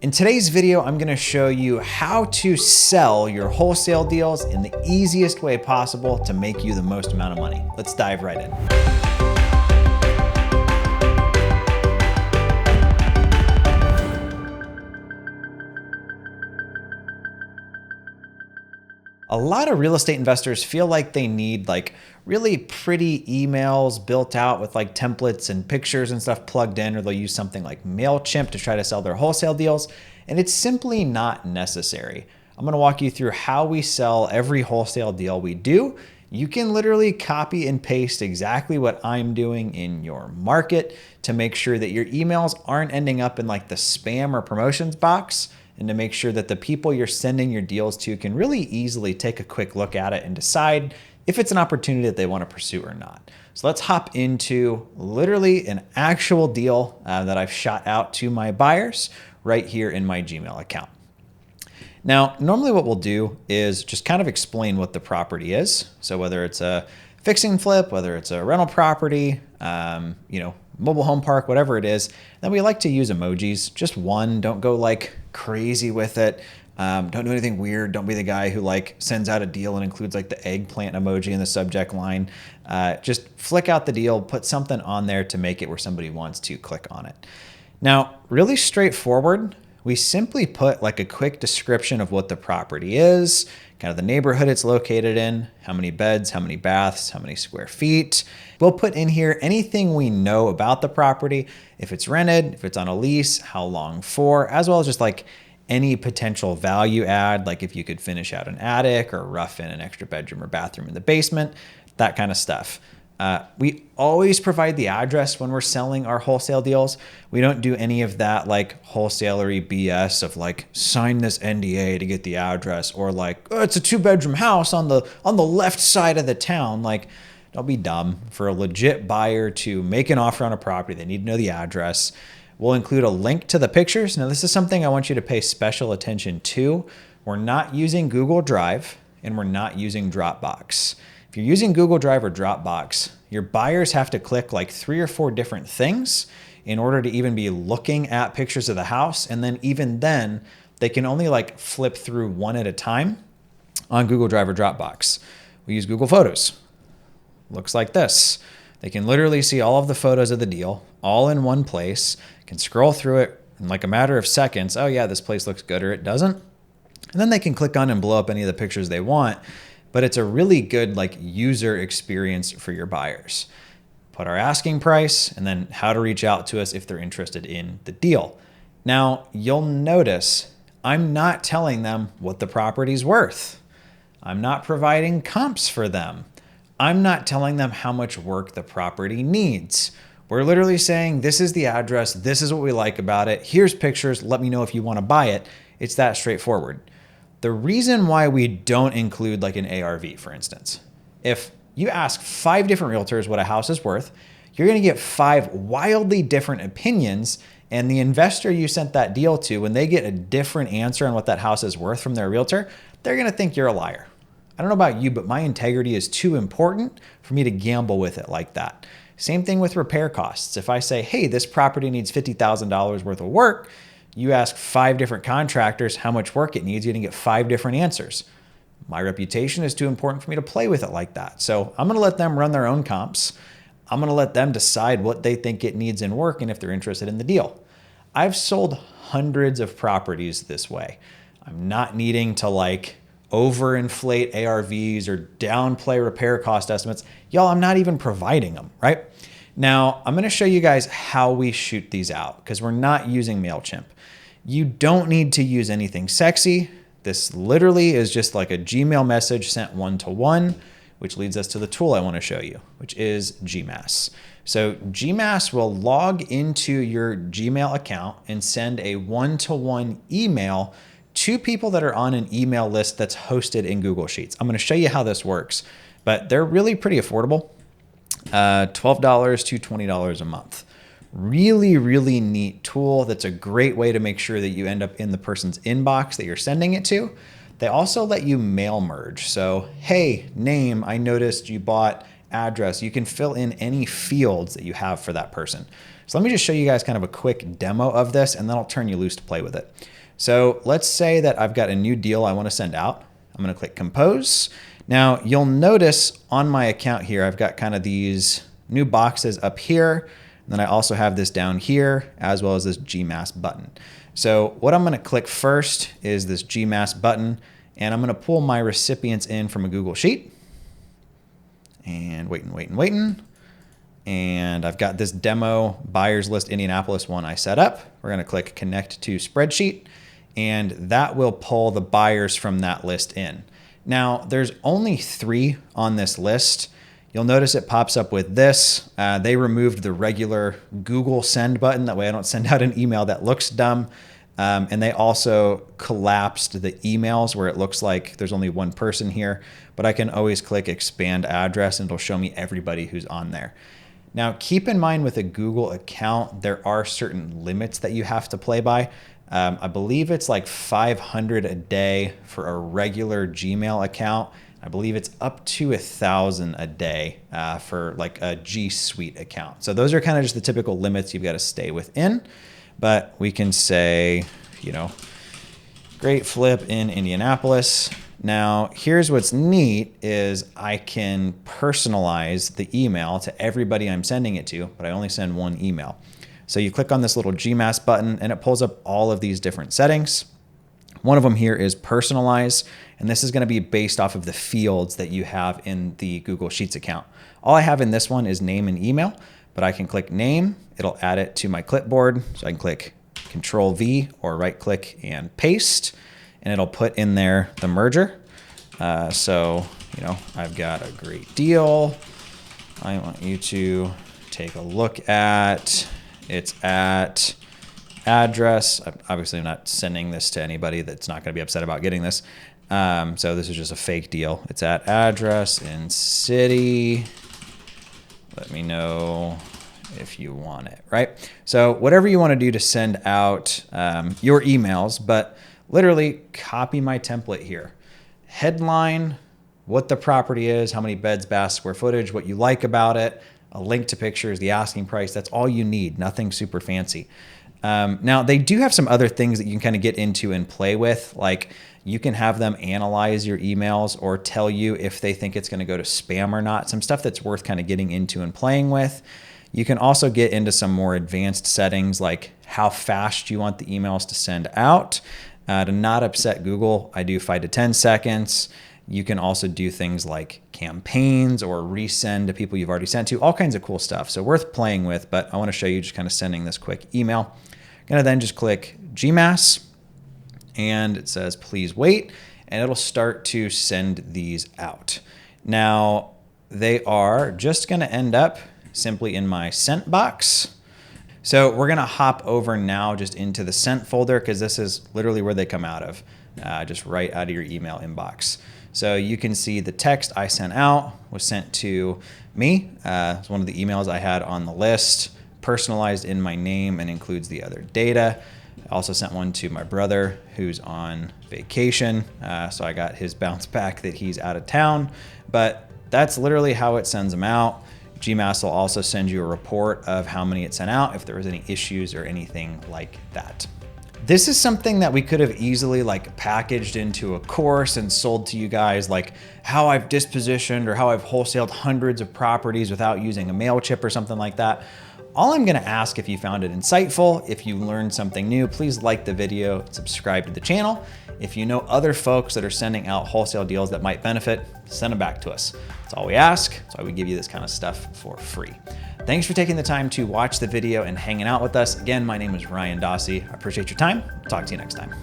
In today's video, I'm gonna show you how to sell your wholesale deals in the easiest way possible to make you the most amount of money. Let's dive right in. A lot of real estate investors feel like they need really pretty emails built out with templates and pictures and stuff plugged in, or they'll use something like MailChimp to try to sell their wholesale deals. And it's simply not necessary. I'm gonna walk you through how we sell every wholesale deal we do. You can literally copy and paste exactly what I'm doing in your market to make sure that your emails aren't ending up in the spam or promotions box, and to make sure that the people you're sending your deals to can really easily take a quick look at it and decide if it's an opportunity that they want to pursue or not. So let's hop into literally an actual deal that I've shot out to my buyers right here in my Gmail account. Now, normally what we'll do is just kind of explain what the property is. So whether it's a fix and flip, whether it's a rental property, mobile home park, whatever it is, then we like to use emojis. Just one, don't go crazy with it. Don't do anything weird. Don't be the guy who sends out a deal and includes the eggplant emoji in the subject line. Just flick out the deal, put something on there to make it where somebody wants to click on it. Now, really straightforward. We simply put a quick description of what the property is, kind of the neighborhood it's located in, how many beds, how many baths, how many square feet. We'll put in here anything we know about the property, if it's rented, if it's on a lease, how long for, as well as just any potential value add, if you could finish out an attic or rough in an extra bedroom or bathroom in the basement, that kind of stuff. We always provide the address when we're selling our wholesale deals. We don't do any of that wholesalery BS of sign this NDA to get the address, or oh, it's a 2-bedroom house on the left side of the town. Don't be dumb. For a legit buyer to make an offer on a property, they need to know the address. We'll include a link to the pictures. Now, this is something I want you to pay special attention to. We're not using Google Drive, and we're not using Dropbox. If you're using Google Drive or Dropbox, your buyers have to click 3 or 4 different things in order to even be looking at pictures of the house. And then even then, they can only flip through one at a time on Google Drive or Dropbox. We use Google Photos. Looks like this. They can literally see all of the photos of the deal all in one place, can scroll through it in a matter of seconds. Oh yeah, this place looks good, or it doesn't. And then they can click on and blow up any of the pictures they want. But it's a really good user experience for your buyers. Put our asking price and then how to reach out to us if they're interested in the deal. Now, you'll notice I'm not telling them what the property's worth. I'm not providing comps for them. I'm not telling them how much work the property needs. We're literally saying, this is the address, this is what we like about it, here's pictures, let me know if you want to buy it. It's that straightforward. The reason why we don't include an ARV, for instance, if you ask 5 different realtors what a house is worth, you're going to get 5 wildly different opinions. And the investor you sent that deal to, when they get a different answer on what that house is worth from their realtor, they're going to think you're a liar. I don't know about you, but my integrity is too important for me to gamble with it like that. Same thing with repair costs. If I say, hey, this property needs $50,000 worth of work, you ask 5 different contractors how much work it needs, you're gonna get 5 different answers. My reputation is too important for me to play with it like that. So I'm gonna let them run their own comps. I'm gonna let them decide what they think it needs in work and if they're interested in the deal. I've sold hundreds of properties this way. I'm not needing to overinflate ARVs or downplay repair cost estimates. Y'all, I'm not even providing them, right? Now, I'm gonna show you guys how we shoot these out because we're not using MailChimp. You don't need to use anything sexy. This literally is just a Gmail message sent one-to-one, which leads us to the tool I wanna show you, which is Gmask. So Gmask will log into your Gmail account and send a one-to-one email to people that are on an email list that's hosted in Google Sheets. I'm gonna show you how this works, but they're really pretty affordable. $12 to $20 a month. Really, really neat tool. That's a great way to make sure that you end up in the person's inbox that you're sending it to. They also let you mail merge. So, hey, name, I noticed you bought address. You can fill in any fields that you have for that person. So let me just show you guys kind of a quick demo of this, and then I'll turn you loose to play with it. So let's say that I've got a new deal I want to send out. I'm going to click compose. Now you'll notice on my account here, I've got kind of these new boxes up here. And then I also have this down here, as well as this Gmask button. So what I'm going to click first is this Gmask button, and I'm going to pull my recipients in from a Google Sheet. And waiting. And I've got this demo buyers list Indianapolis one I set up. We're going to click connect to spreadsheet, and that will pull the buyers from that list in. Now there's only 3 on this list. You'll notice it pops up with this. They removed the regular Google send button. That way I don't send out an email that looks dumb. And they also collapsed the emails where it looks like there's only one person here, but I can always click expand address and it'll show me everybody who's on there. Now, keep in mind with a Google account, there are certain limits that you have to play by. I believe it's like 500 a day for a regular Gmail account. I believe it's up to 1,000 a day for like a G Suite account. So those are kind of just the typical limits you've got to stay within. But we can say, great flip in Indianapolis. Now, here's what's neat is I can personalize the email to everybody I'm sending it to, but I only send one email. So you click on this little Gmask button and it pulls up all of these different settings. One of them here is personalize, and this is going to be based off of the fields that you have in the Google Sheets account. All I have in this one is name and email, but I can click name. It'll add it to my clipboard. So I can click Control V or right click and paste, and it'll put in there the merger. So, I've got a great deal. I want you to take a look at, it's at address. Obviously, I'm not sending this to anybody that's not going to be upset about getting this. So this is just a fake deal. It's at address in city. Let me know if you want it, right? So whatever you want to do to send out your emails, but literally copy my template here. Headline, what the property is, how many beds, baths, square footage, what you like about it, a link to pictures, the asking price. That's all you need, nothing super fancy. Now, they do have some other things that you can kind of get into and play with, like you can have them analyze your emails or tell you if they think it's going to go to spam or not, some stuff that's worth kind of getting into and playing with. You can also get into some more advanced settings like how fast you want the emails to send out. To not upset Google, I do 5 to 10 seconds. You can also do things like campaigns or resend to people you've already sent to, all kinds of cool stuff. So worth playing with, but I want to show you just kind of sending this quick email. I'm going to then just click Gmask, and it says, please wait, and it'll start to send these out. Now, they are just going to end up simply in my sent box. So we're going to hop over now just into the sent folder because this is literally where they come out of, just right out of your email inbox. So you can see the text I sent out was sent to me. It's one of the emails I had on the list, personalized in my name and includes the other data. I also sent one to my brother who's on vacation. So I got his bounce back that he's out of town, but that's literally how it sends them out. Gmask will also send you a report of how many it sent out if there was any issues or anything like that. This is something that we could have easily packaged into a course and sold to you guys, like how I've dispositioned or how I've wholesaled hundreds of properties without using a mail chip or something like that. All I'm going to ask, if you found it insightful, if you learned something new, please like the video, subscribe to the channel. If you know other folks that are sending out wholesale deals that might benefit, send them back to us. That's all we ask. That's why we give you this kind of stuff for free. Thanks for taking the time to watch the video and hanging out with us. Again, my name is Ryan Dossey. I appreciate your time. Talk to you next time.